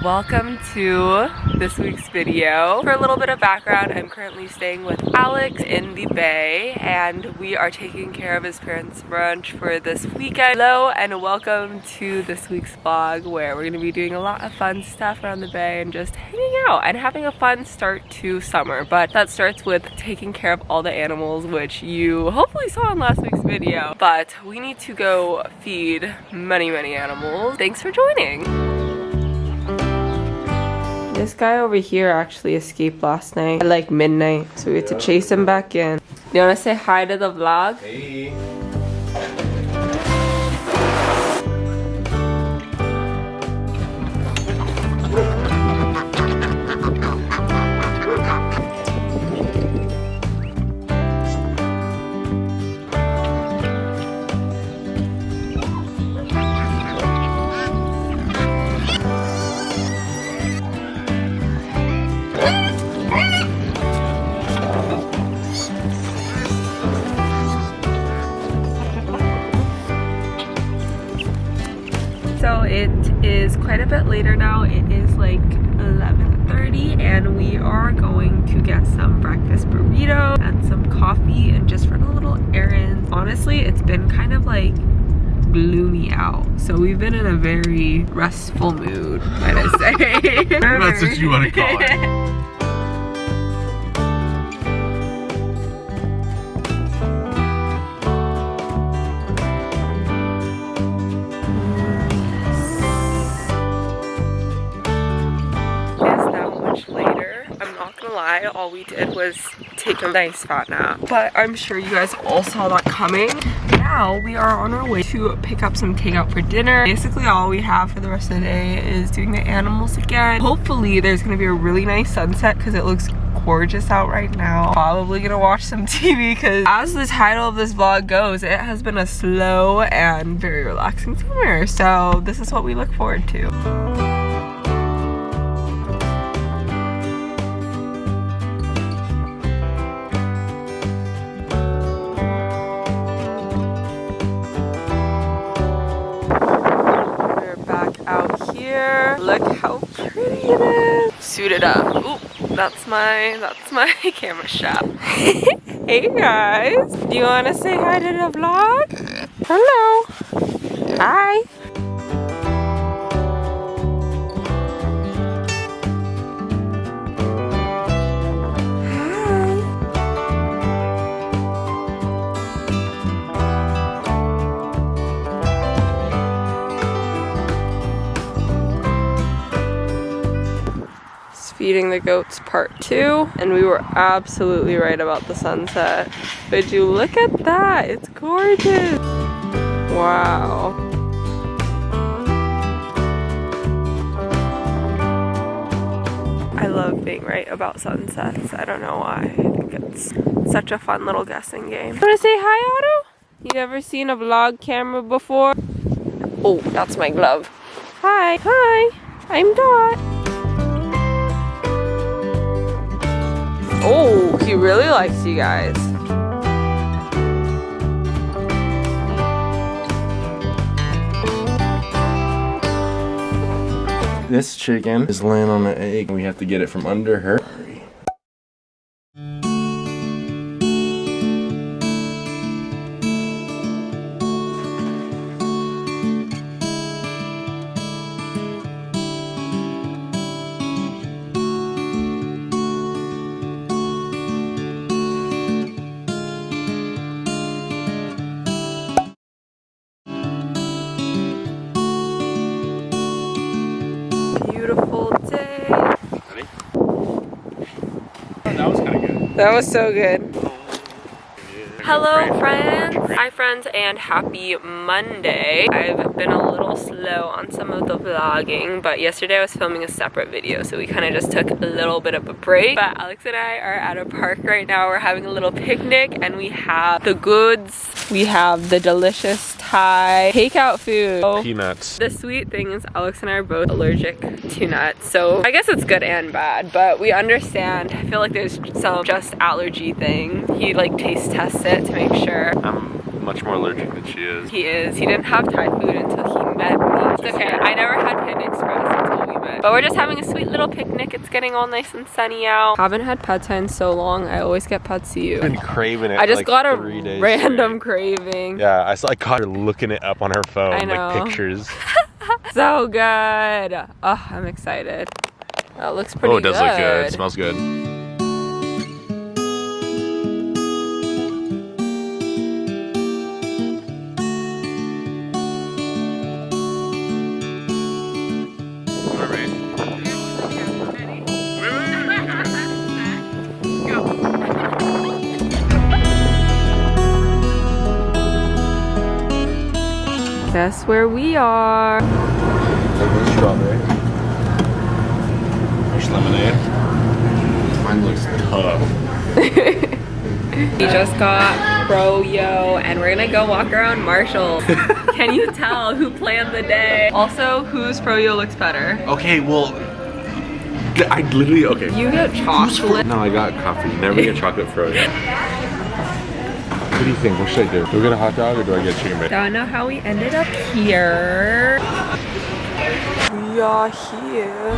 welcome to this week's video. For a little bit of background, I'm currently staying with Alex in the Bay and we are taking care of his parents' brunch for this weekend. Hello and welcome to this week's vlog where we're going to be doing a lot of fun stuff around the Bay and just hanging out and having a fun start to summer. But that starts with taking care of all the animals, which you hopefully saw in last week's video. But we need to go feed many animals. Thanks for joining. This guy over here actually escaped last night at like midnight, so we had to chase him back in. You wanna say hi to the vlog? Hey. So it is quite a bit later now. It is like 11:30 and we are going to get some breakfast burrito and some coffee and just run a little errand. Honestly, it's been kind of like gloomy out, so we've been in a very restful mood, might I say. That's what you want to call it. All we did was take a nice fat nap, but I'm sure you guys all saw that coming. Now we are on our way to pick up some takeout for dinner. Basically all we have for the rest of the day is doing the animals again. Hopefully there's gonna be a really nice sunset because it looks gorgeous out right now. Probably gonna watch some TV because as the title of this vlog goes, it has been a slow and very relaxing summer, so this is what we look forward to. Look how pretty it is. Suited up. Ooh, that's my camera strap. Hey guys, do you want to say hi to the vlog? Hello. Hi. Feeding the goats part 2, and we were absolutely right about the sunset. But you look at that, it's gorgeous. Wow. I love being right about sunsets. I don't know why. I think it's such a fun little guessing game. Wanna say hi, Otto? You ever seen a vlog camera before? Oh, that's my glove. Hi. Hi. I'm Dot. Oh, he really likes you guys. This chicken is laying on an egg. We have to get it from under her. Beautiful day. Ready? That was kind of good. That was so good. Hello friends! Hi friends and happy Monday. I've been a little slow on some of the vlogging, but yesterday I was filming a separate video, so we kind of just took a little bit of a break. But Alex and I are at a park right now. We're having a little picnic and we have the goods. We have the delicious Thai takeout food. Peanuts. The sweet thing is Alex and I are both allergic to nuts, so I guess it's good and bad, but we understand. I feel like there's some just allergy thing. He like taste tests it to make sure. I'm much more allergic than she is. He is. He didn't have Thai food until he met me. It's okay. I never had Panda Express until we bit. But we're just having a sweet little picnic. It's getting all nice and sunny out. Haven't had pad thai in so long. I always get pad see you. I've been craving it. I just like got a 3 days random straight. craving. Yeah, I caught her looking it up on her phone, I know. like pictures. So good. Oh, I'm excited. That looks pretty good. Oh, it does look good. It smells good. Guess where we are. Strawberry. There's lemonade. Mine looks tough. We just got Froyo and we're gonna go walk around Marshall's. Can you tell who planned the day? Also, whose Froyo looks better? Okay, well, I literally, okay. You get chocolate. No, I got coffee. Never get chocolate froyo. What do you think? What should I do? Do I get a hot dog or do I get chicken bacon? Don't know how we ended up here. We are here.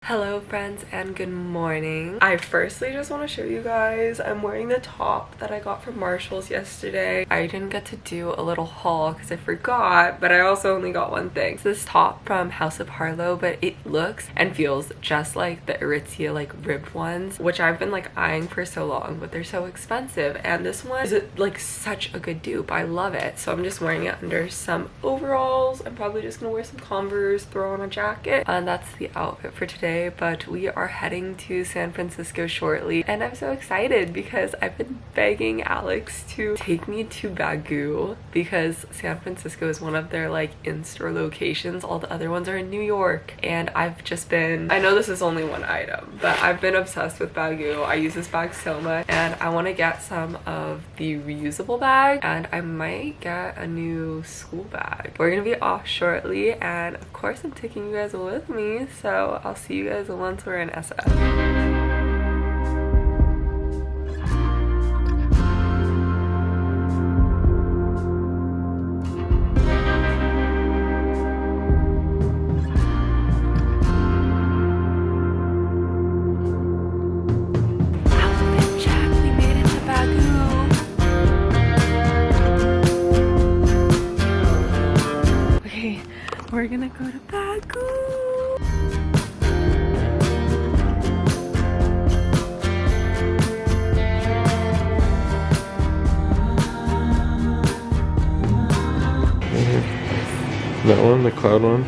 Hello friends and good morning. I firstly just want to show you guys I'm wearing the top that I got from Marshall's yesterday. I didn't get to do a little haul because I forgot, but I also only got one thing. It's this top from House of Harlow, but it looks and feels just like the Aritzia like ribbed ones, which I've been like eyeing for so long, but they're so expensive, and this one is like such a good dupe. I love it. So I'm just wearing it under some overalls. I'm probably just gonna wear some Converse, throw on a jacket, and that's the outfit for today. But we are heading to San Francisco shortly and I'm so excited because I've been begging Alex to take me to Bagu because San Francisco is one of their like in-store locations. All the other ones are in New York, and I've just been, I know this is only one item, but I've been obsessed with Bagu. I use this bag so much and I want to get some of the reusable bag, and I might get a new school bag. We're gonna be off shortly and of course I'm taking you guys with me, so I'll see you guys once we're in SF. We're gonna go to Bagu. That one, the cloud one.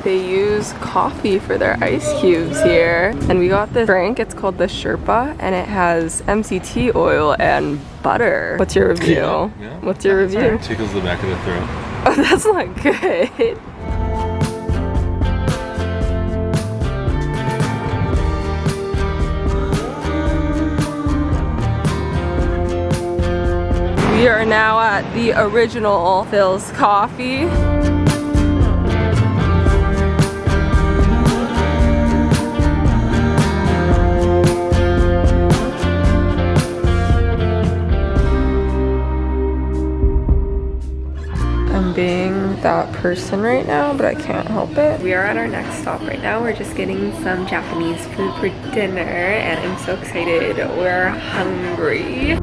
They use coffee for their ice cubes here. And we got this drink, it's called the Sherpa, and it has MCT oil and butter. What's your review? Yeah. What's your review? Tickles the back of the throat. Oh, that's not good. We are now at the original Phil's Coffee. I'm being that person right now, but I can't help it. We are at our next stop right now. We're just getting some Japanese food for dinner and I'm so excited. We're hungry.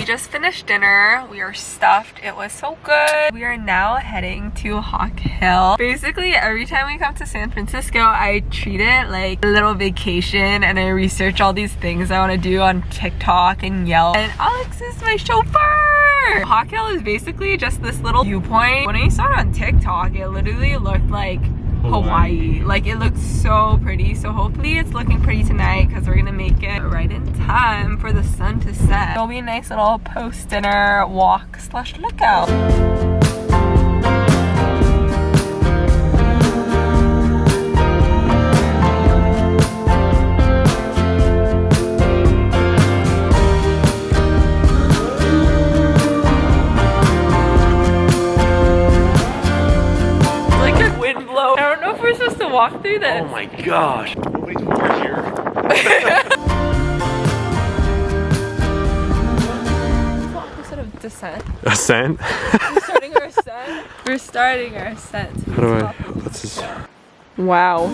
Just finished dinner. We are stuffed. It was so good. We are now heading to Hawk Hill. Basically, every time we come to San Francisco, I treat it like a little vacation and I research all these things I want to do on TikTok and Yelp. And Alex is my chauffeur! here. Hawk Hill is basically just this little viewpoint. When I saw it on TikTok, it literally looked like Hawaii. Like, it looks so pretty. So hopefully it's looking pretty tonight because we're gonna make it right in time for the sun to set. It'll be a nice little post-dinner walk slash lookout. Walk through this. Oh my gosh. Nobody's over here. Opposite of descent. Ascent? We're starting our ascent. We're starting our ascent. How do I? What's this? Wow.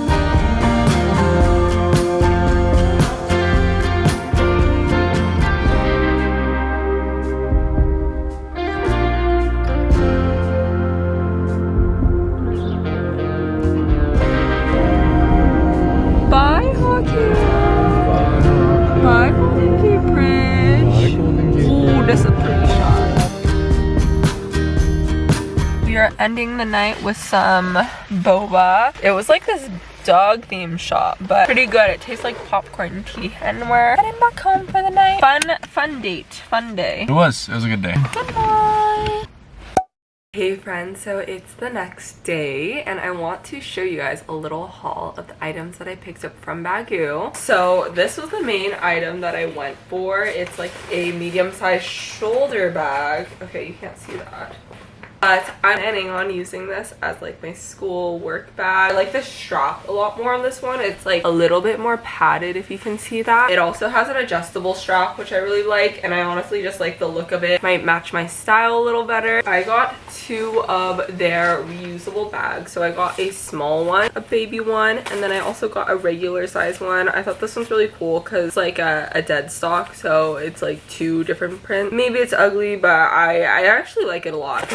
We are ending the night with some boba. It was like this dog themed shop, but pretty good. It tastes like popcorn tea. And we're heading back home for the night. Fun date. Fun day. It was a good day. Good night. Hey friends, so it's the next day and I want to show you guys a little haul of the items that I picked up from Bagu. So this was the main item that I went for. It's like a medium-sized shoulder bag. Okay, you can't see that. But I'm planning on using this as like my school work bag. I like the strap a lot more on this one. It's like a little bit more padded, if you can see that. It also has an adjustable strap, which I really like, and I honestly just like the look of it. Might match my style a little better. I got 2 of their reusable bags. So I got a small one, a baby one, and then I also got a regular size one. I thought this one's really cool because it's like a dead stock, so it's like 2 different prints. Maybe it's ugly, but I actually like it a lot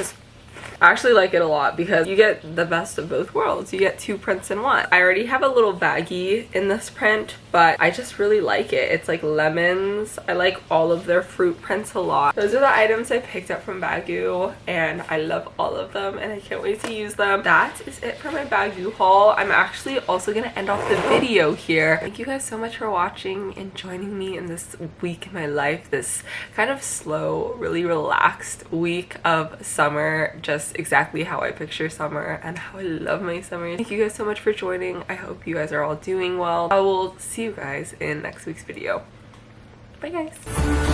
because you get the best of both worlds. You get 2 prints in one. I already have a little baggie in this print, but I just really like it. It's like lemons. I like all of their fruit prints a lot. Those are the items I picked up from Bagu and I love all of them and I can't wait to use them. That is it for my Bagu haul. I'm actually also gonna end off the video here. Thank you guys so much for watching and joining me in this week in my life. This kind of slow, really relaxed week of summer. Just exactly how I picture summer and how I love my summer. Thank you guys so much for joining. I hope you guys are all doing well. I will see you guys in next week's video. Bye guys.